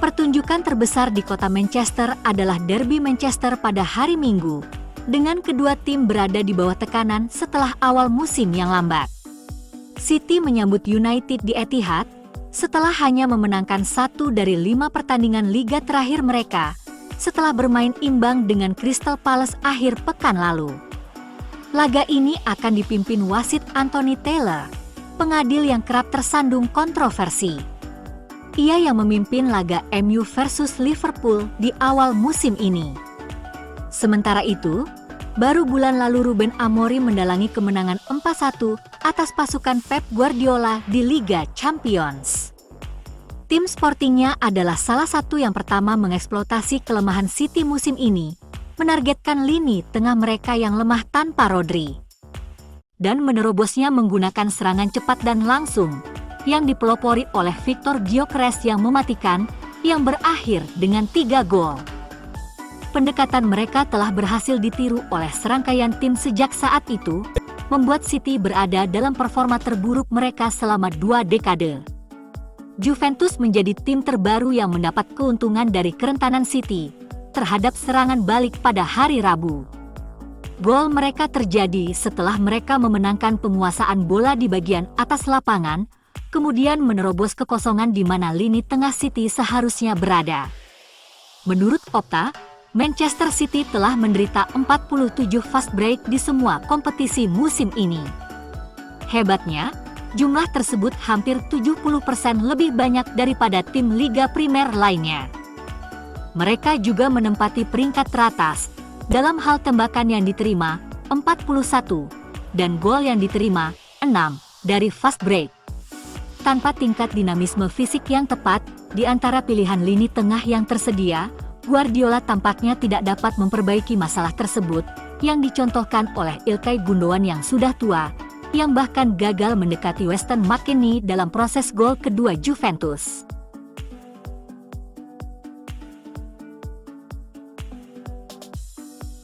Pertunjukan terbesar di kota Manchester adalah Derby Manchester pada hari Minggu, dengan kedua tim berada di bawah tekanan setelah awal musim yang lambat. City menyambut United di Etihad setelah hanya memenangkan 1 dari 5 pertandingan liga terakhir mereka setelah bermain imbang dengan Crystal Palace akhir pekan lalu. Laga ini akan dipimpin wasit Anthony Taylor, pengadil yang kerap tersandung kontroversi. Ia yang memimpin laga MU versus Liverpool di awal musim ini. Sementara itu, baru bulan lalu Ruben Amorim mendalangi kemenangan 4-1 atas pasukan Pep Guardiola di Liga Champions. Tim sportingnya adalah salah satu yang pertama mengeksploitasi kelemahan City musim ini, menargetkan lini tengah mereka yang lemah tanpa Rodri, dan menerobosnya menggunakan serangan cepat dan langsung yang dipelopori oleh Victor Gyökeres yang mematikan, yang berakhir dengan 3 gol. Pendekatan mereka telah berhasil ditiru oleh serangkaian tim sejak saat itu, membuat City berada dalam performa terburuk mereka selama 2 dekade. Juventus menjadi tim terbaru yang mendapat keuntungan dari kerentanan City terhadap serangan balik pada hari Rabu. Gol mereka terjadi setelah mereka memenangkan penguasaan bola di bagian atas lapangan, kemudian menerobos kekosongan di mana lini tengah City seharusnya berada. Menurut Opta, Manchester City telah menderita 47 fast break di semua kompetisi musim ini. Hebatnya, jumlah tersebut hampir 70% lebih banyak daripada tim Liga Primer lainnya. Mereka juga menempati peringkat teratas dalam hal tembakan yang diterima 41 dan gol yang diterima 6 dari fast break. Tanpa tingkat dinamisme fisik yang tepat di antara pilihan lini tengah yang tersedia, Guardiola tampaknya tidak dapat memperbaiki masalah tersebut yang dicontohkan oleh Ilkay Gundogan yang sudah tua, yang bahkan gagal mendekati Weston McKennie dalam proses gol kedua Juventus.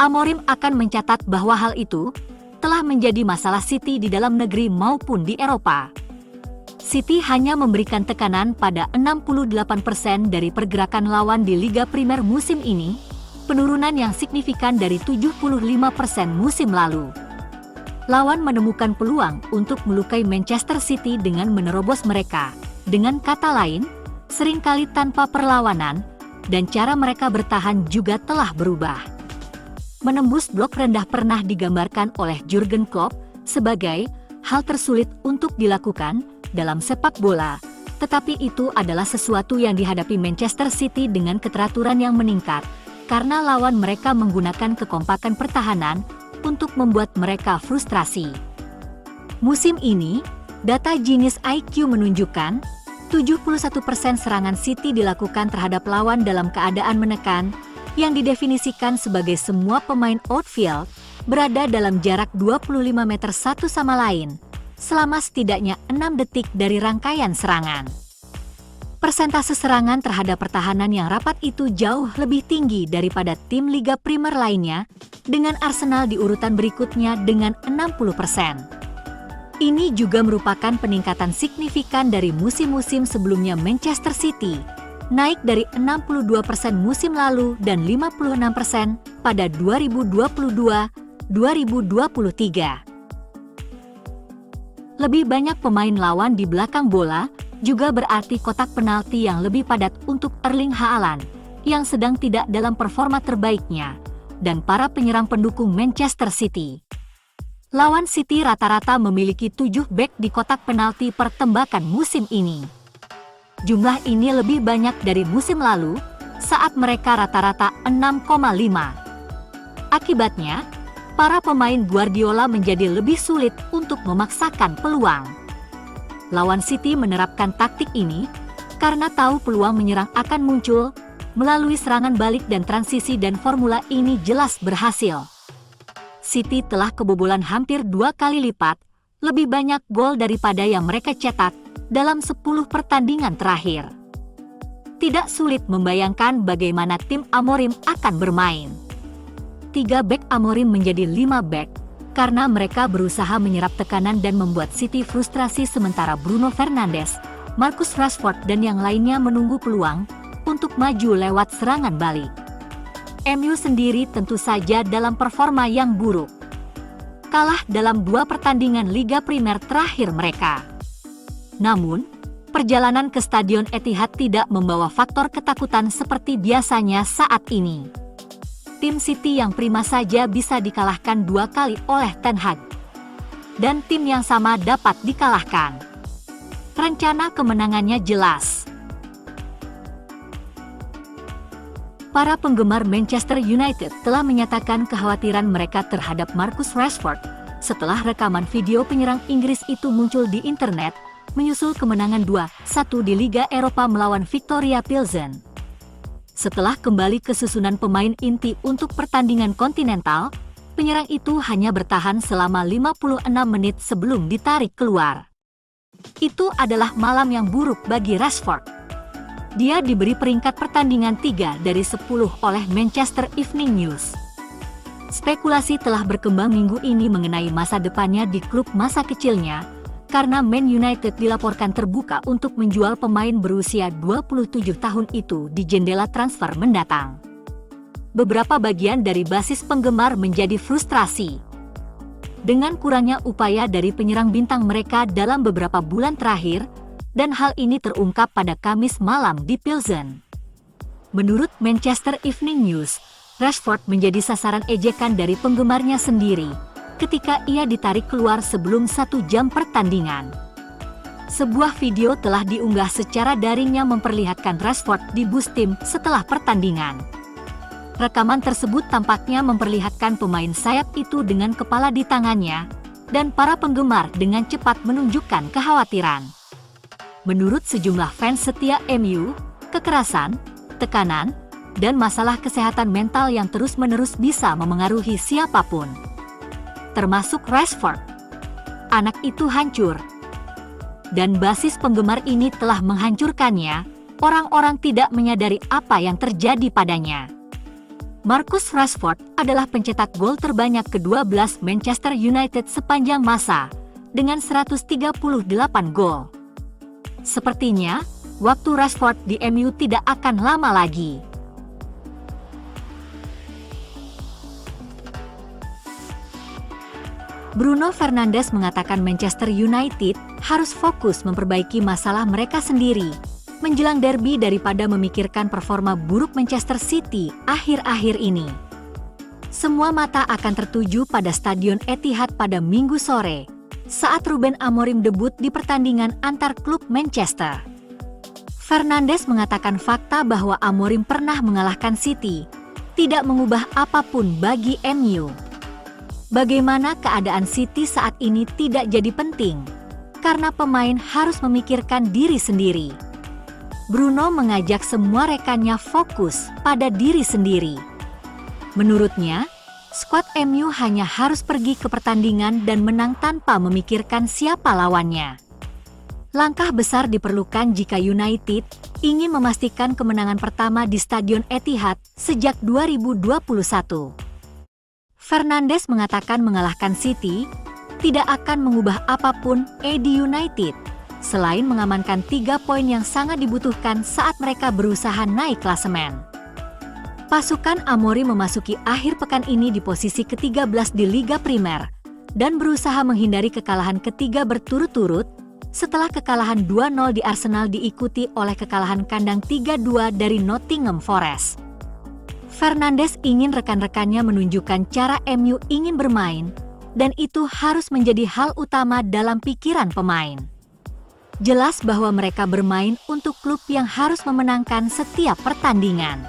Amorim akan mencatat bahwa hal itu telah menjadi masalah City di dalam negeri maupun di Eropa. City hanya memberikan tekanan pada 68% dari pergerakan lawan di Liga Primer musim ini, penurunan yang signifikan dari 75% musim lalu. Lawan menemukan peluang untuk melukai Manchester City dengan menerobos mereka, dengan kata lain, seringkali tanpa perlawanan, dan cara mereka bertahan juga telah berubah. Menembus blok rendah pernah digambarkan oleh Jurgen Klopp sebagai hal tersulit untuk dilakukan dalam sepak bola, tetapi itu adalah sesuatu yang dihadapi Manchester City dengan keteraturan yang meningkat, karena lawan mereka menggunakan kekompakan pertahanan untuk membuat mereka frustrasi. Musim ini, data Genius IQ menunjukkan 71% serangan City dilakukan terhadap lawan dalam keadaan menekan, yang didefinisikan sebagai semua pemain outfield berada dalam jarak 25 meter satu sama lain, selama setidaknya 6 detik dari rangkaian serangan. Persentase serangan terhadap pertahanan yang rapat itu jauh lebih tinggi daripada tim Liga Primer lainnya, dengan Arsenal di urutan berikutnya dengan 60%. Ini juga merupakan peningkatan signifikan dari musim-musim sebelumnya Manchester City, naik dari 62% musim lalu dan 56% pada 2022-2023. Lebih banyak pemain lawan di belakang bola juga berarti kotak penalti yang lebih padat untuk Erling Haaland, yang sedang tidak dalam performa terbaiknya, dan para penyerang pendukung Manchester City. Lawan City rata-rata memiliki 7 bek di kotak penalti per tembakan musim ini. Jumlah ini lebih banyak dari musim lalu, saat mereka rata-rata 6,5. Akibatnya, para pemain Guardiola menjadi lebih sulit untuk memaksakan peluang. Lawan City menerapkan taktik ini karena tahu peluang menyerang akan muncul melalui serangan balik dan transisi, dan formula ini jelas berhasil. City telah kebobolan hampir 2 kali lipat, lebih banyak gol daripada yang mereka cetak dalam 10 pertandingan terakhir. Tidak sulit membayangkan bagaimana tim Amorim akan bermain. 3 bek Amorim menjadi 5 bek, karena mereka berusaha menyerap tekanan dan membuat City frustrasi, sementara Bruno Fernandes, Marcus Rashford dan yang lainnya menunggu peluang untuk maju lewat serangan balik. MU sendiri tentu saja dalam performa yang buruk. Kalah dalam 2 pertandingan Liga Primer terakhir mereka. Namun, perjalanan ke Stadion Etihad tidak membawa faktor ketakutan seperti biasanya saat ini. Tim City yang prima saja bisa dikalahkan 2 kali oleh Ten Hag. Dan tim yang sama dapat dikalahkan. Rencana kemenangannya jelas. Para penggemar Manchester United telah menyatakan kekhawatiran mereka terhadap Marcus Rashford setelah rekaman video penyerang Inggris itu muncul di internet, menyusul kemenangan 2-1 di Liga Eropa melawan Victoria Pilsen. Setelah kembali ke susunan pemain inti untuk pertandingan kontinental, penyerang itu hanya bertahan selama 56 menit sebelum ditarik keluar. Itu adalah malam yang buruk bagi Rashford. Dia diberi peringkat pertandingan 3 dari 10 oleh Manchester Evening News. Spekulasi telah berkembang minggu ini mengenai masa depannya di klub masa kecilnya, karena Man United dilaporkan terbuka untuk menjual pemain berusia 27 tahun itu di jendela transfer mendatang. Beberapa bagian dari basis penggemar menjadi frustrasi dengan kurangnya upaya dari penyerang bintang mereka dalam beberapa bulan terakhir, dan hal ini terungkap pada Kamis malam di Pilsen. Menurut Manchester Evening News, Rashford menjadi sasaran ejekan dari penggemarnya sendiri ketika ia ditarik keluar sebelum 1 jam pertandingan. Sebuah video telah diunggah secara daring yang memperlihatkan Rashford di bus tim setelah pertandingan. Rekaman tersebut tampaknya memperlihatkan pemain sayap itu dengan kepala di tangannya, dan para penggemar dengan cepat menunjukkan kekhawatiran. Menurut sejumlah fans setia MU, kekerasan, tekanan, dan masalah kesehatan mental yang terus-menerus bisa memengaruhi siapapun, termasuk Rashford. Anak itu hancur, dan basis penggemar ini telah menghancurkannya. Orang-orang tidak menyadari apa yang terjadi padanya. Marcus Rashford adalah pencetak gol terbanyak ke-12 Manchester United sepanjang masa, dengan 138 gol. Sepertinya, waktu Rashford di MU tidak akan lama lagi. Bruno Fernandes mengatakan Manchester United harus fokus memperbaiki masalah mereka sendiri menjelang derby daripada memikirkan performa buruk Manchester City akhir-akhir ini. Semua mata akan tertuju pada Stadion Etihad pada Minggu sore, saat Ruben Amorim debut di pertandingan antar klub Manchester. Fernandes mengatakan fakta bahwa Amorim pernah mengalahkan City tidak mengubah apapun bagi MU. Bagaimana keadaan City saat ini tidak jadi penting, karena pemain harus memikirkan diri sendiri. Bruno mengajak semua rekannya fokus pada diri sendiri. Menurutnya, skuad MU hanya harus pergi ke pertandingan dan menang tanpa memikirkan siapa lawannya. Langkah besar diperlukan jika United ingin memastikan kemenangan pertama di Stadion Etihad sejak 2021. Fernandes mengatakan mengalahkan City tidak akan mengubah apapun di United, selain mengamankan 3 poin yang sangat dibutuhkan saat mereka berusaha naik klasemen. Pasukan Amorim memasuki akhir pekan ini di posisi ke-13 di Liga Primer dan berusaha menghindari kekalahan ketiga berturut-turut setelah kekalahan 2-0 di Arsenal diikuti oleh kekalahan kandang 3-2 dari Nottingham Forest. Fernandes ingin rekan-rekannya menunjukkan cara MU ingin bermain, dan itu harus menjadi hal utama dalam pikiran pemain. Jelas bahwa mereka bermain untuk klub yang harus memenangkan setiap pertandingan.